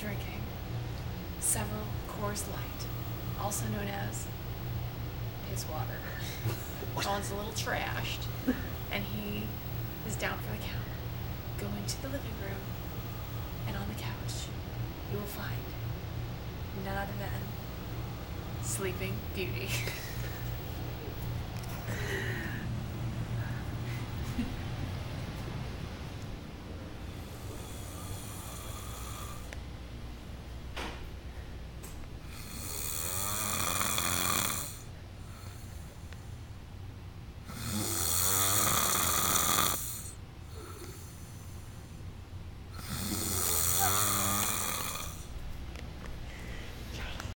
drinking several Coors Light, also known as piss water. Colin's a little trashed, and he is down for the count. Go into the living room, and on the couch, you will find none other than Sleeping Beauty.